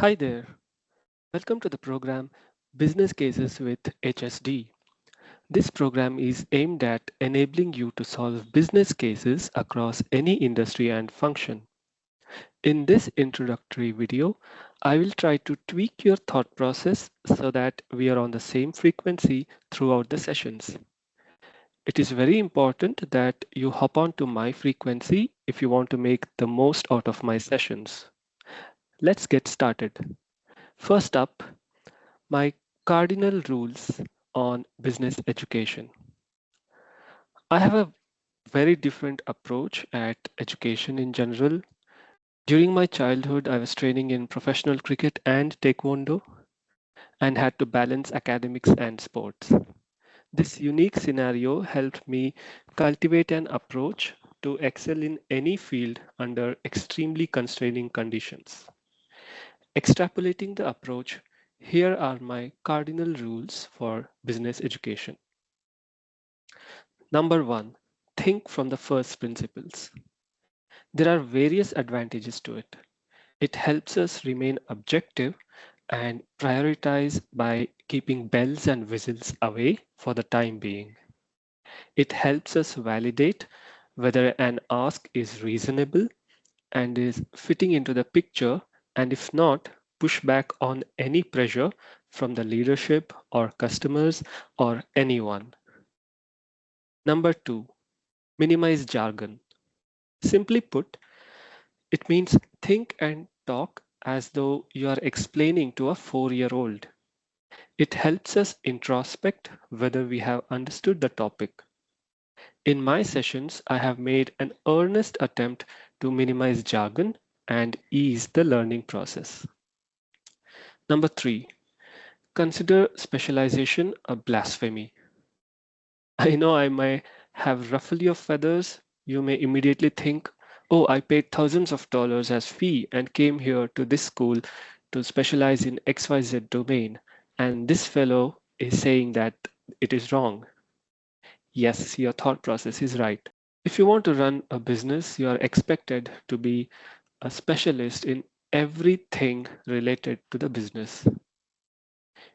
Hi there. Welcome to the program Business Cases with HSD. This program is aimed at enabling you to solve business cases across any industry and function. In this introductory video, I will try to tweak your thought process so that we are on the same frequency throughout the sessions. It is very important that you hop on to my frequency if you want to make the most out of my sessions. Let's get started. First up, my cardinal rules on business education. I have a very different approach at education in general. During my childhood, I was training in professional cricket and taekwondo and had to balance academics and sports. This unique scenario helped me cultivate an approach to excel in any field under extremely constraining conditions. Extrapolating the approach, here are my cardinal rules for business education. Number one, think from the first principles. There are various advantages to it. It helps us remain objective and prioritize by keeping bells and whistles away for the time being. It helps us validate whether an ask is reasonable and is fitting into the picture, and if not, push back on any pressure from the leadership or customers or anyone. Number two, minimize jargon. Simply put, it means think and talk as though you are explaining to a 4-year-old. It helps us introspect whether we have understood the topic. In my sessions, I have made an earnest attempt to minimize jargon and ease the learning process. Number three, consider specialization a blasphemy. I know I may have ruffled your feathers. You may immediately think, oh, I paid thousands of dollars as fee and came here to this school to specialize in XYZ domain. And this fellow is saying that it is wrong. Yes, your thought process is right. If you want to run a business, you are expected to be a specialist in everything related to the business.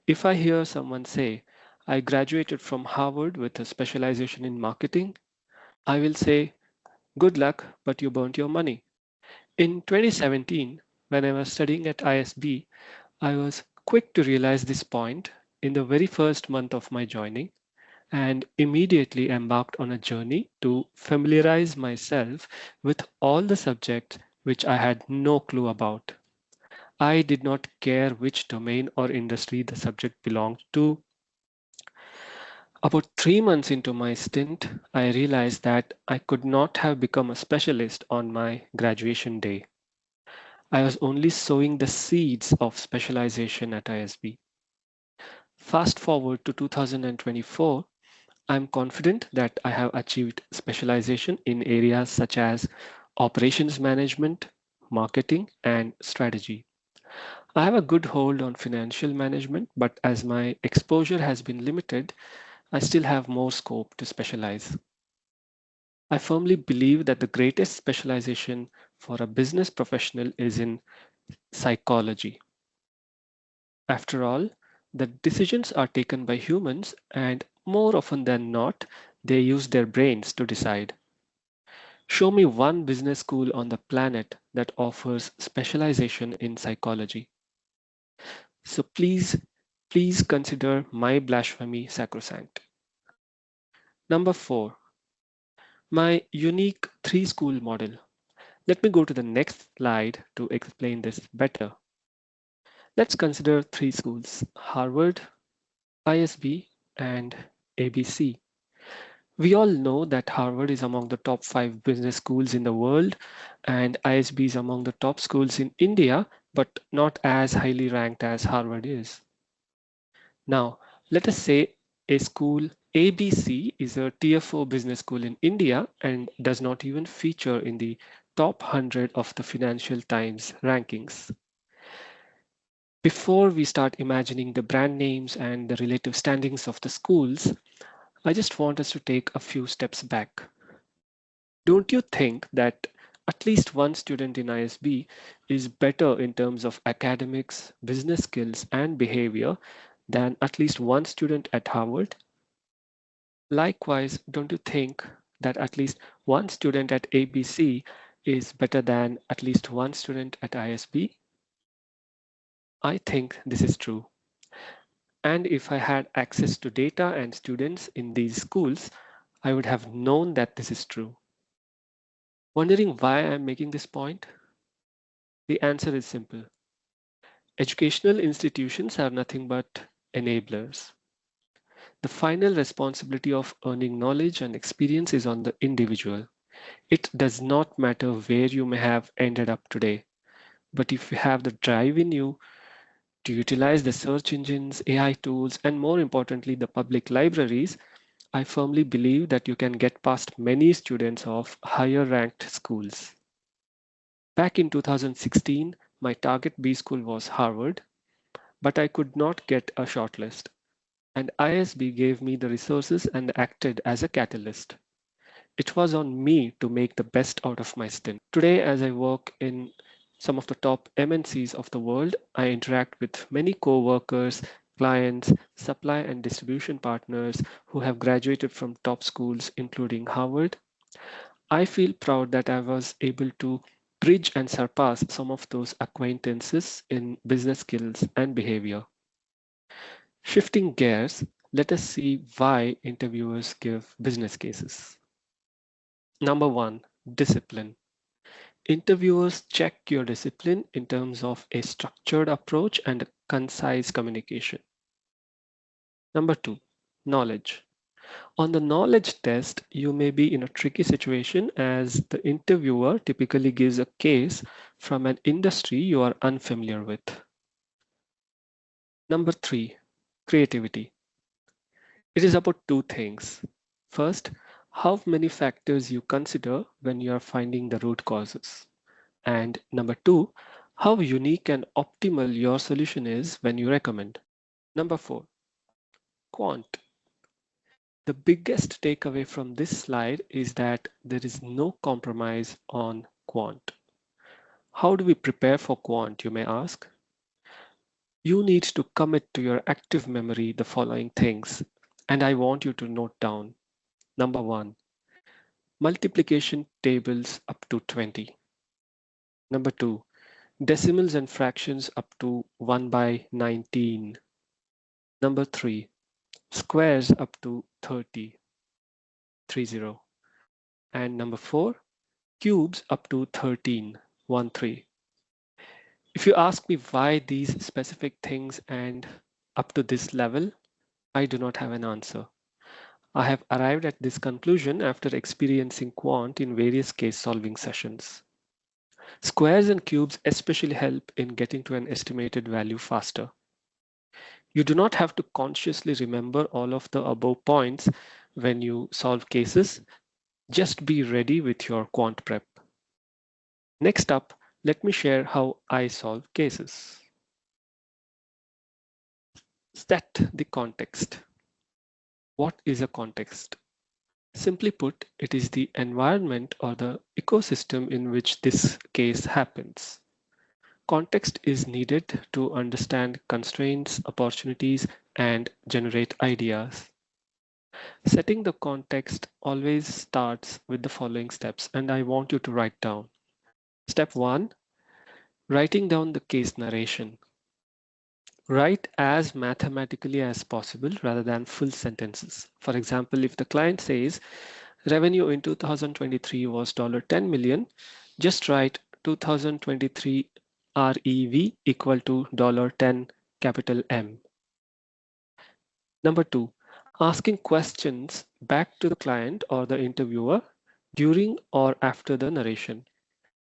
If I hear someone say, I graduated from Harvard with a specialization in marketing, I will say, good luck, but you burnt your money. In 2017, when I was studying at ISB, I was quick to realize this point in the very first month of my joining and immediately embarked on a journey to familiarize myself with all the subjects which I had no clue about. I did not care which domain or industry the subject belonged to. About 3 months into my stint, I realized that I could not have become a specialist on my graduation day. I was only sowing the seeds of specialization at ISB. Fast forward to 2024, I'm confident that I have achieved specialization in areas such as operations management, marketing, and strategy. I have a good hold on financial management, but as my exposure has been limited, I still have more scope to specialize. I firmly believe that the greatest specialization for a business professional is in psychology. After all, the decisions are taken by humans, and more often than not, they use their brains to decide. Show me one business school on the planet that offers specialization in psychology. So please consider my blasphemy sacrosanct. Number four, my unique three-school model. Let me go to the next slide to explain this better. Let's consider three schools: Harvard, ISB, and ABC. We all know that Harvard is among the top 5 business schools in the world, and ISB is among the top schools in India, but not as highly ranked as Harvard is. Now, let us say a school ABC is a Tier 4 business school in India and does not even feature in the top 100 of the Financial Times rankings. Before we start imagining the brand names and the relative standings of the schools, I just want us to take a few steps back. Don't you think that At least one student in ISB is better in terms of academics, business skills, and behavior than at least one student at Harvard. Likewise, don't you think that at least one student at ABC is better than at least one student at ISB? I think this is true. And if I had access to data and students in these schools, I would have known that this is true. Wondering why I'm making this point? The answer is simple. Educational institutions are nothing but enablers. The final responsibility of earning knowledge and experience is on the individual. It does not matter where you may have ended up today, but if you have the drive in you to utilize the search engines, AI tools, and more importantly, the public libraries, I firmly believe that you can get past many students of higher ranked schools. Back in 2016, my target B school was Harvard, but I could not get a shortlist. And ISB gave me the resources and acted as a catalyst. It was on me to make the best out of my stint. Today, as I work in some of the top MNCs of the world, I interact with many co-workers, clients, supply and distribution partners who have graduated from top schools, including Harvard. I feel proud that I was able to bridge and surpass some of those acquaintances in business skills and behavior. Shifting gears, let us see why interviewers give business cases. Number one, discipline. Interviewers check your discipline in terms of a structured approach and a concise communication. Number two, knowledge. On the knowledge test, you may be in a tricky situation as the interviewer typically gives a case from an industry you are unfamiliar with. Number three, creativity. It is about two things. First, how many factors you consider when you are finding the root causes. And number two, how unique and optimal your solution is when you recommend. Number four, quant. The biggest takeaway from this slide is that there is no compromise on quant. How do we prepare for quant, you may ask? You need to commit to your active memory the following things, and I want you to note down. Number one, multiplication tables up to 20. Number two, decimals and fractions up to 1 by 19. Number three, squares up to 30, 30. And number four, cubes up to 13, 13. If you ask me why these specific things and up to this level, I do not have an answer. I have arrived at this conclusion after experiencing quant in various case solving sessions. Squares and cubes especially help in getting to an estimated value faster. You do not have to consciously remember all of the above points when you solve cases. Just be ready with your quant prep. Next up, let me share how I solve cases. Set the context. What is a context? Simply put, it is the environment or the ecosystem in which this case happens. Context is needed to understand constraints, opportunities, and generate ideas. Setting the context always starts with the following steps, and I want you to write down. Step one, writing down the case narration. Write as mathematically as possible rather than full sentences. For example, if the client says revenue in 2023 was $10 million, just write 2023 REV equal to $10 capital M. Number two, asking questions back to the client or the interviewer during or after the narration.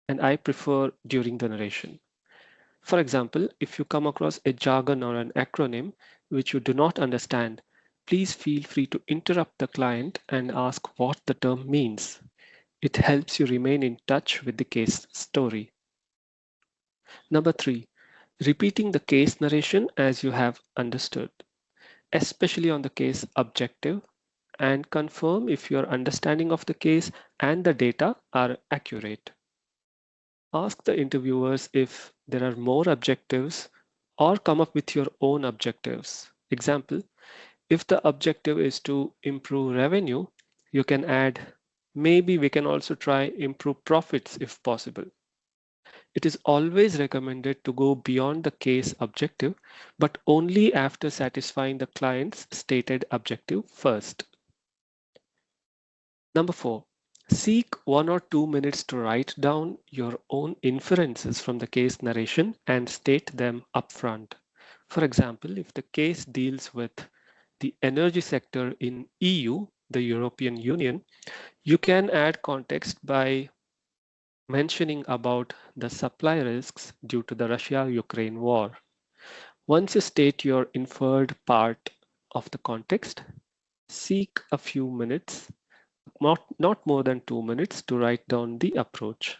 And I prefer during the narration. For example, if you come across a jargon or an acronym which you do not understand, please feel free to interrupt the client and ask what the term means. It helps you remain in touch with the case story. Number three, repeating the case narration as you have understood, especially on the case objective, and confirm if your understanding of the case and the data are accurate. Ask the interviewers if there are more objectives or come up with your own objectives. Example, if the objective is to improve revenue, you can add, maybe we can also try improve profits if possible. It is always recommended to go beyond the case objective, but only after satisfying the client's stated objective first. Number 4, seek 1 or 2 minutes to write down your own inferences from the case narration and state them upfront. For example, if the case deals with the energy sector in EU, the European Union, you can add context by mentioning about the supply risks due to the Russia-Ukraine war. Once you state your inferred part of the context, seek a few minutes, not more than 2 minutes, to write down the approach.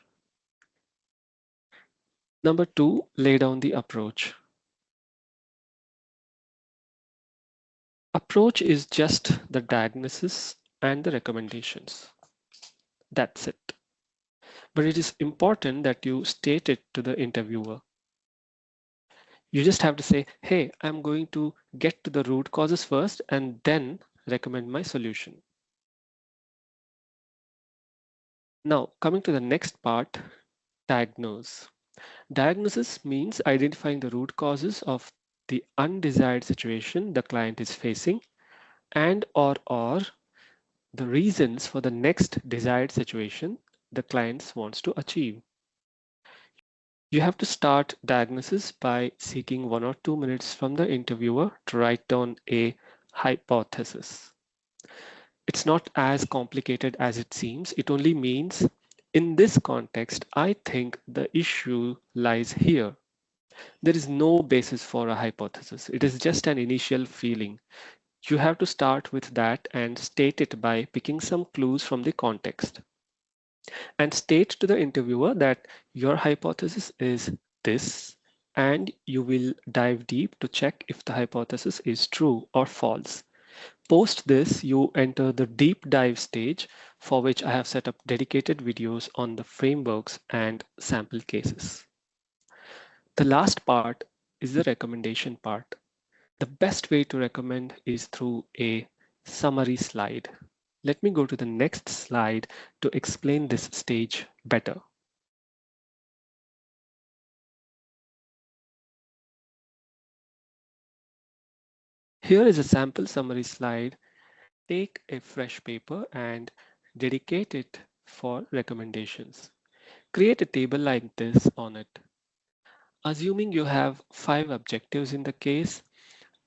Number 2, lay down the approach. Approach is just the diagnosis and the recommendations. That's it. But it is important that you state it to the interviewer. You just have to say, hey, I'm going to get to the root causes first and then recommend my solution. Now, coming to the next part, diagnose. Diagnosis means identifying the root causes of the undesired situation the client is facing and or the reasons for the next desired situation the client wants to achieve. You have to start diagnosis by seeking 1 or 2 minutes from the interviewer to write down a hypothesis. It's not as complicated as it seems. It only means in this context, I think the issue lies here. There is no basis for a hypothesis. It is just an initial feeling. You have to start with that and state it by picking some clues from the context. And state to the interviewer that your hypothesis is this, and you will dive deep to check if the hypothesis is true or false. Post this, you enter the deep dive stage, for which I have set up dedicated videos on the frameworks and sample cases. The last part is the recommendation part. The best way to recommend is through a summary slide. Let me go to the next slide to explain this stage better. Here is a sample summary slide. Take a fresh paper and dedicate it for recommendations. Create a table like this on it. Assuming you have 5 objectives in the case,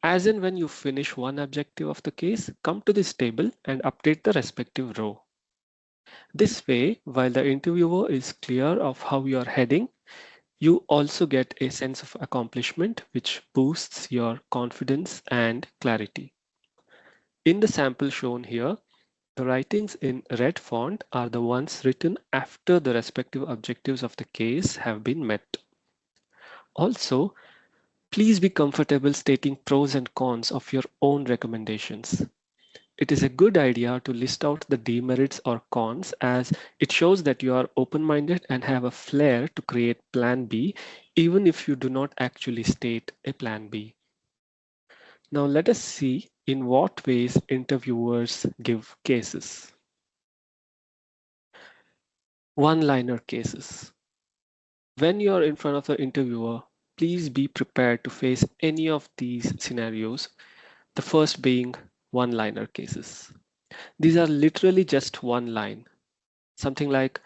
as in when you finish one objective of the case, come to this table and update the respective row. This way, while the interviewer is clear of how you are heading, you also get a sense of accomplishment, which boosts your confidence and clarity. In the sample shown here, the writings in red font are the ones written after the respective objectives of the case have been met. Also, please be comfortable stating pros and cons of your own recommendations. It is a good idea to list out the demerits or cons, as it shows that you are open-minded and have a flair to create plan B, even if you do not actually state a plan B. Now let us see in what ways interviewers give cases. One-liner cases. When you're in front of the interviewer, please be prepared to face any of these scenarios, the first being one-liner cases. These are literally just one line. Something like,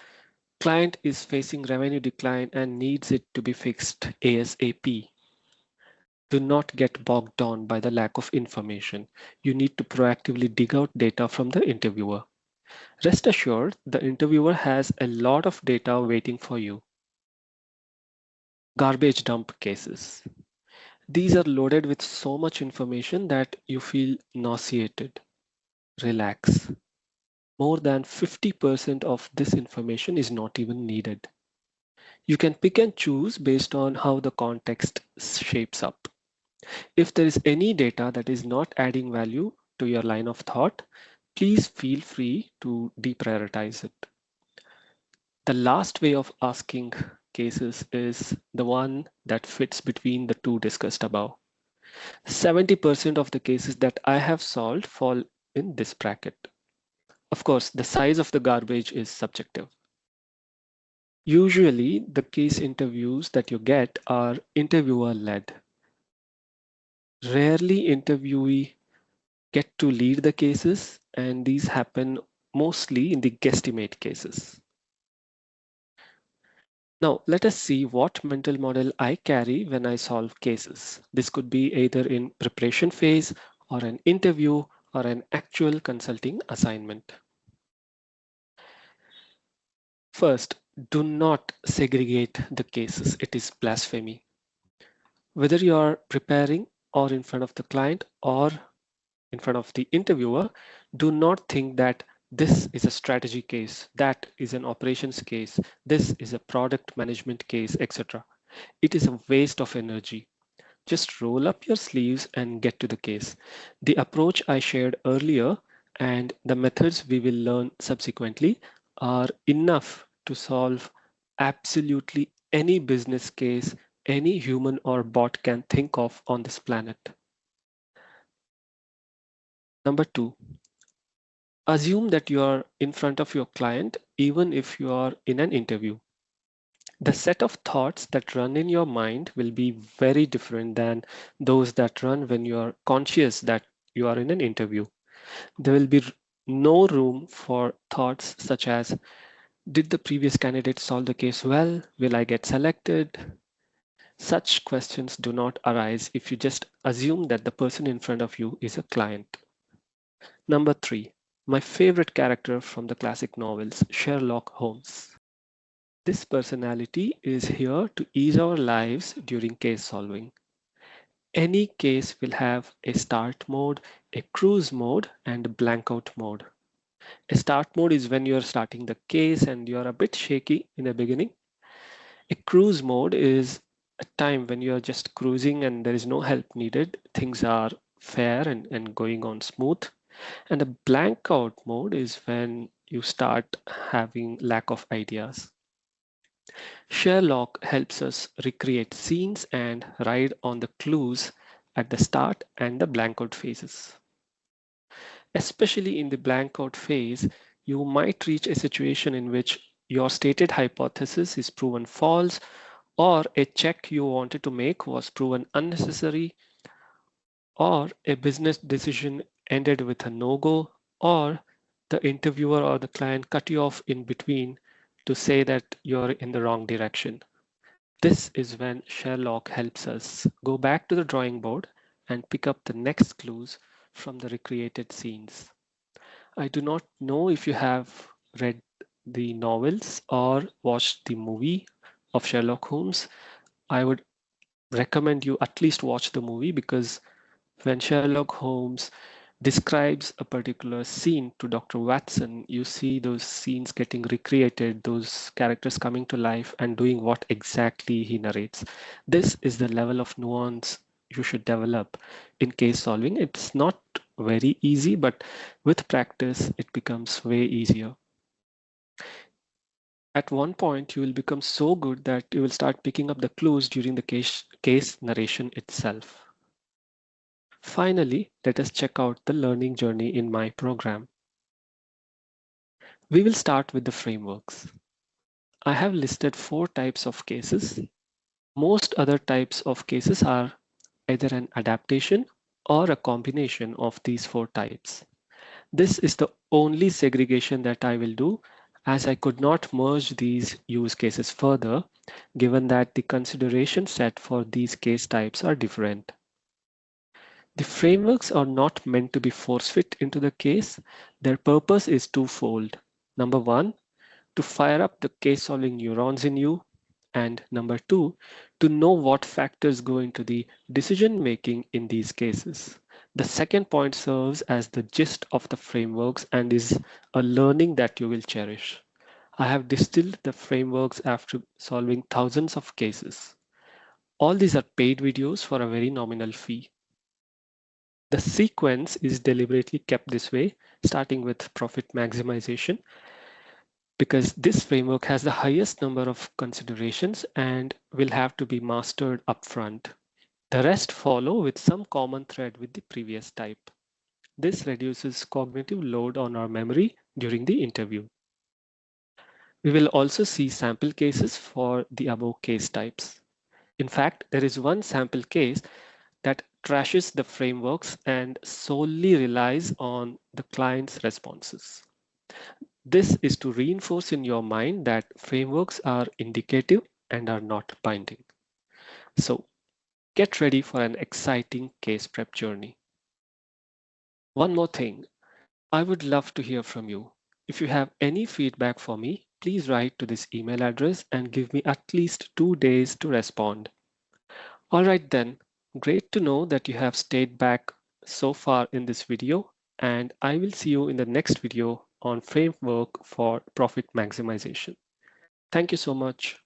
client is facing revenue decline and needs it to be fixed ASAP. Do not get bogged down by the lack of information. You need to proactively dig out data from the interviewer. Rest assured, the interviewer has a lot of data waiting for you. Garbage dump cases. These are loaded with so much information that you feel nauseated. Relax. More than 50% of this information is not even needed. You can pick and choose based on how the context shapes up. If there is any data that is not adding value to your line of thought, please feel free to deprioritize it. The last way of asking cases is the one that fits between the two discussed above. 70% of the cases that I have solved fall in this bracket. Of course, the size of the garbage is subjective. Usually, the case interviews that you get are interviewer led. Rarely, interviewee get to lead the cases, and these happen mostly in the guesstimate cases. Now, let us see what mental model I carry when I solve cases. This could be either in preparation phase or an interview or an actual consulting assignment. First, do not segregate the cases. It is blasphemy. Whether you are preparing or in front of the client or in front of the interviewer, do not think that this is a strategy case, that is an operations case, this is a product management case, etc. It is a waste of energy. Just roll up your sleeves and get to the case. The approach I shared earlier and the methods we will learn subsequently are enough to solve absolutely any business case any human or bot can think of on this planet. Number two, assume that you are in front of your client, even if you are in an interview. The set of thoughts that run in your mind will be very different than those that run when you are conscious that you are in an interview. There will be no room for thoughts such as, did the previous candidate solve the case well? Will I get selected? Such questions do not arise if you just assume that the person in front of you is a client. Number three, my favorite character from the classic novels, Sherlock Holmes. This personality is here to ease our lives during case solving. Any case will have a start mode, a cruise mode, and a blank out mode. A start mode is when you're starting the case and you're a bit shaky in the beginning. A cruise mode is a time when you're just cruising and there is no help needed. Things are fair and going on smooth. And a blank out mode is when you start having lack of ideas. Sherlock helps us recreate scenes and ride on the clues at the start and the blank out phases. Especially in the blank out phase, you might reach a situation in which your stated hypothesis is proven false, or a check you wanted to make was proven unnecessary, or a business decision ended with a no-go, or the interviewer or the client cut you off in between to say that you're in the wrong direction. This is when Sherlock helps us go back to the drawing board and pick up the next clues from the recreated scenes. I do not know if you have read the novels or watched the movie of Sherlock Holmes. I would recommend you at least watch the movie, because when Sherlock Holmes describes a particular scene to Dr. Watson, you see those scenes getting recreated, those characters coming to life and doing what exactly he narrates. This is the level of nuance you should develop in case solving. It's not very easy, but with practice, it becomes way easier. At one point, you will become so good that you will start picking up the clues during the case narration itself. Finally, let us check out the learning journey in my program. We will start with the frameworks. I have listed 4 types of cases. Most other types of cases are either an adaptation or a combination of these 4 types. This is the only segregation that I will do, as I could not merge these use cases further, given that the consideration set for these case types are different. The frameworks are not meant to be force-fit into the case. Their purpose is twofold. Number one, to fire up the case-solving neurons in you. And number two, to know what factors go into the decision-making in these cases. The second point serves as the gist of the frameworks and is a learning that you will cherish. I have distilled the frameworks after solving thousands of cases. All these are paid videos for a very nominal fee. The sequence is deliberately kept this way, starting with profit maximization. because this framework has the highest number of considerations and will have to be mastered upfront. The rest follow with some common thread with the previous type. This reduces cognitive load on our memory during the interview. We will also see sample cases for the above case types. In fact, there is one sample case that trashes the frameworks and solely relies on the client's responses. This is to reinforce in your mind that frameworks are indicative and are not binding. So get ready for an exciting case prep journey. One more thing, I would love to hear from you. If you have any feedback for me, please write to this email address and give me at least 2 days to respond. All right then, great to know that you have stayed back so far in this video, and I will see you in the next video on framework for profit maximization. Thank you so much.